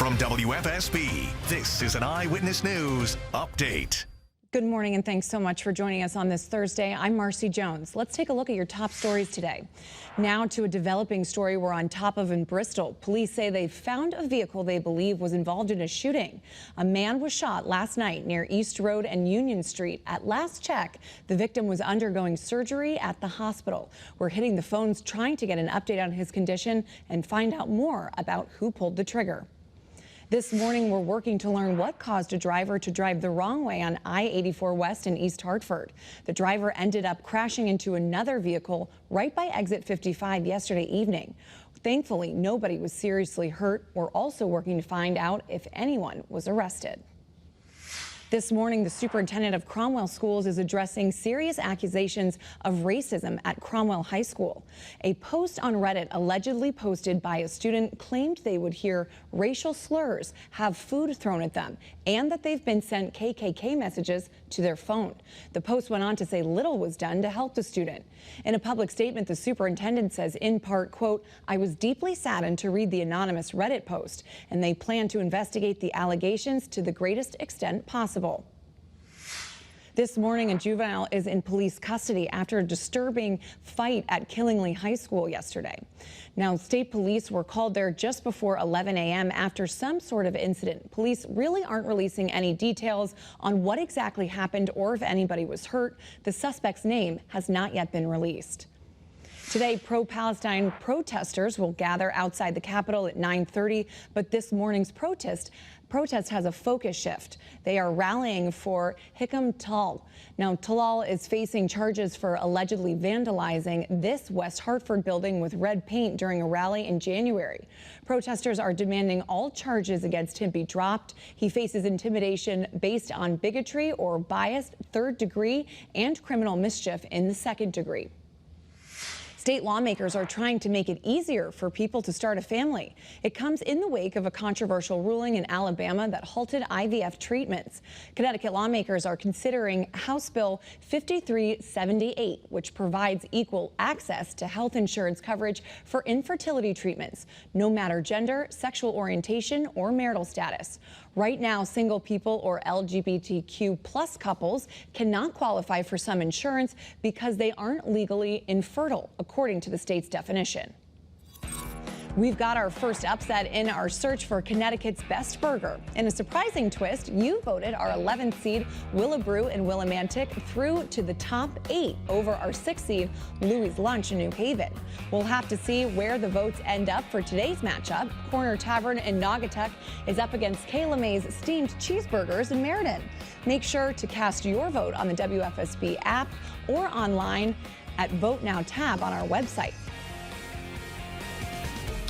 From WFSB, this is an Eyewitness News Update. Good morning and thanks so much for joining us on this Thursday. I'm Marcy Jones. Let's take a look at your top stories today. Now to a developing story we're on top of in Bristol. Police say they found a vehicle they believe was involved in a shooting. A man was shot last night near East Road and Union Street. At last check, the victim was undergoing surgery at the hospital. We're hitting the phones trying to get an update on his condition and find out more about who pulled the trigger. This morning, we're working to learn what caused a driver to drive the wrong way on I-84 West in East Hartford. The driver ended up crashing into another vehicle right by exit 55 yesterday evening. Thankfully, nobody was seriously hurt. We're also working to find out if anyone was arrested. This morning, the superintendent of Cromwell Schools is addressing serious accusations of racism at Cromwell High School. A post on Reddit allegedly posted by a student claimed they would hear racial slurs, have food thrown at them, and that they've been sent KKK messages to their phone. The post went on to say little was done to help the student. In a public statement, the superintendent says in part, quote, "I was deeply saddened to read the anonymous Reddit post, and they plan to investigate the allegations to the greatest extent possible." This morning, a juvenile is in police custody after a disturbing fight at Killingly High School yesterday. Now, state police were called there just before 11 a.m. after some sort of incident. Police really aren't releasing any details on what exactly happened or if anybody was hurt. The suspect's name has not yet been released. Today, pro-Palestine protesters will gather outside the Capitol at 9:30, but this morning's protest has a focus shift. They are rallying for Hikam Talal. Now, Talal is facing charges for allegedly vandalizing this West Hartford building with red paint during a rally in January. Protesters are demanding all charges against him be dropped. He faces intimidation based on bigotry or bias, third degree, and criminal mischief in the second degree. State lawmakers are trying to make it easier for people to start a family. It comes in the wake of a controversial ruling in Alabama that halted IVF treatments. Connecticut lawmakers are considering House Bill 5378, which provides equal access to health insurance coverage for infertility treatments, no matter gender, sexual orientation, or marital status. Right now, single people or LGBTQ plus couples cannot qualify for some insurance because they aren't legally infertile, according to the state's definition. We've got our first upset in our search for Connecticut's best burger. In a surprising twist, you voted our 11th seed Willabrew in Willimantic through to the top 8 over our 6th seed Louie's Lunch in New Haven. We'll have to see where the votes end up for today's matchup. Corner Tavern in Naugatuck is up against Kayla May's Steamed Cheeseburgers in Meriden. Make sure to cast your vote on the WFSB app or online at Vote Now tab on our website.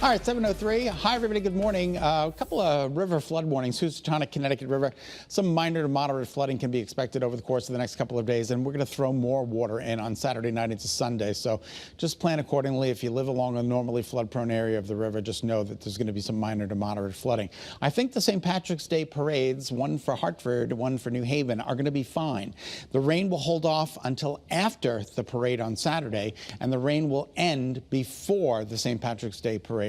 All right, 7:03. Hi, everybody. Good morning. A couple of river flood warnings. Housatonic, Connecticut River. Some minor to moderate flooding can be expected over the course of the next couple of days, and we're going to throw more water in on Saturday night into Sunday. So just plan accordingly. If you live along a normally flood-prone area of the river, just know that there's going to be some minor to moderate flooding. I think the St. Patrick's Day parades, one for Hartford, one for New Haven, are going to be fine. The rain will hold off until after the parade on Saturday, and the rain will end before the St. Patrick's Day parade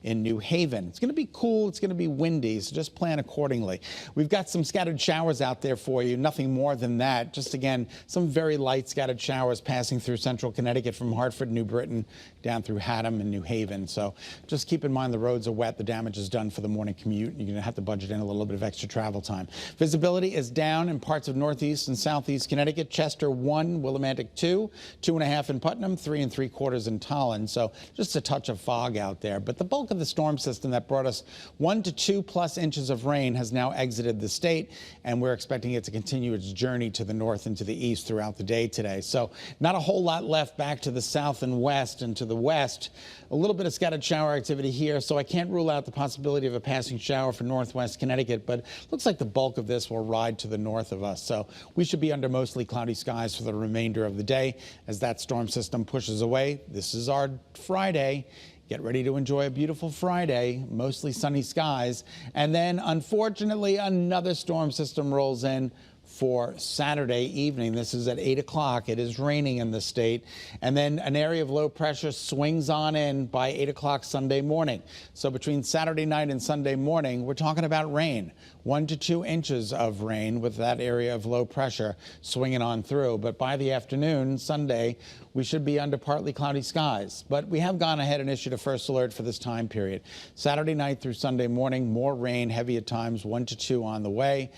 in New Haven. It's going to be cool. It's going to be windy, so just plan accordingly. We've got some scattered showers out there for you. Nothing more than that. Just, again, some very light scattered showers passing through central Connecticut from Hartford, New Britain, down through Haddam and New Haven. So just keep in mind the roads are wet. The damage is done for the morning commute. You're going to have to budget in a little bit of extra travel time. Visibility is down in parts of northeast and southeast Connecticut. Chester 1, Willimantic 2, 2.5 in Putnam, 3 3/4 in Tolland. So just a touch of fog out there. But the bulk of the storm system that brought us 1 to 2+ inches of rain has now exited the state, and we're expecting it to continue its journey to the north and to the east throughout the day today. So not a whole lot left back to the south and west and to the west. A little bit of scattered shower activity here, so I can't rule out the possibility of a passing shower for northwest Connecticut, but looks like the bulk of this will ride to the north of us. So we should be under mostly cloudy skies for the remainder of the day as that storm system pushes away. This is our Friday. Get ready to enjoy a beautiful Friday, mostly sunny skies. And then, unfortunately, another storm system rolls in for Saturday evening. This is at 8 o'clock. It is raining in the state. And then an area of low pressure swings on in by 8 o'clock Sunday morning. So between Saturday night and Sunday morning, we're talking about rain. 1 to 2 inches of rain with that area of low pressure swinging on through. But by the afternoon, Sunday, we should be under partly cloudy skies. But we have gone ahead and issued a first alert for this time period. Saturday night through Sunday morning, more rain, heavy at times, 1 to 2 on the way.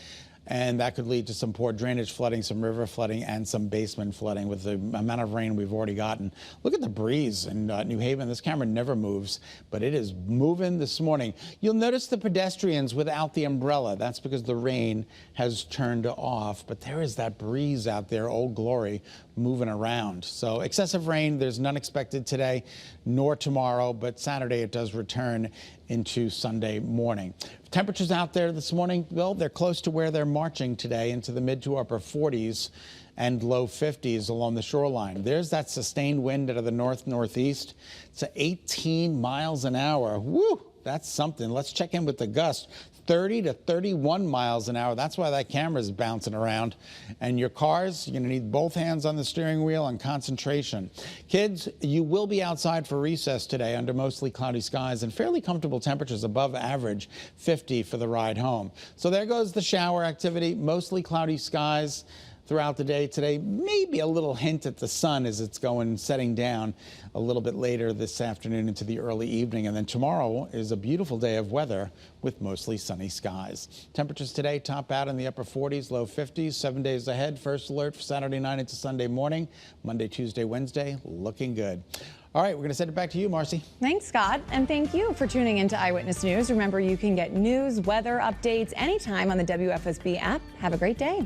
And that could lead to some poor drainage flooding, some river flooding, and some basement flooding with the amount of rain we've already gotten. Look at the breeze in New Haven. This camera never moves, but it is moving this morning. You'll notice the pedestrians without the umbrella. That's because the rain has turned off, but there is that breeze out there, Old Glory, moving around. So excessive rain, there's none expected today nor tomorrow, but Saturday it does return into Sunday morning. Temperatures out there this morning, well, they're close to where they're marching today, into the mid to upper 40s and low 50s along the shoreline. There's that sustained wind out of the northeast. It's 18 miles an hour. Woo, that's something. Let's check in with the gust. 30 to 31 miles an hour. That's why that camera is bouncing around. And your cars, you're going to need both hands on the steering wheel and concentration. Kids, you will be outside for recess today under mostly cloudy skies and fairly comfortable temperatures above average, 50 for the ride home. So there goes the shower activity, mostly cloudy skies throughout the day today. Maybe a little hint at the sun as it's setting down a little bit later this afternoon into the early evening. And then tomorrow is a beautiful day of weather with mostly sunny skies. Temperatures today top out in the upper 40s, low 50s, 7 days ahead. First alert for Saturday night into Sunday morning. Monday, Tuesday, Wednesday, looking good. All right, we're going to send it back to you, Marcy. Thanks, Scott. And thank you for tuning into Eyewitness News. Remember, you can get news, weather updates anytime on the WFSB app. Have a great day.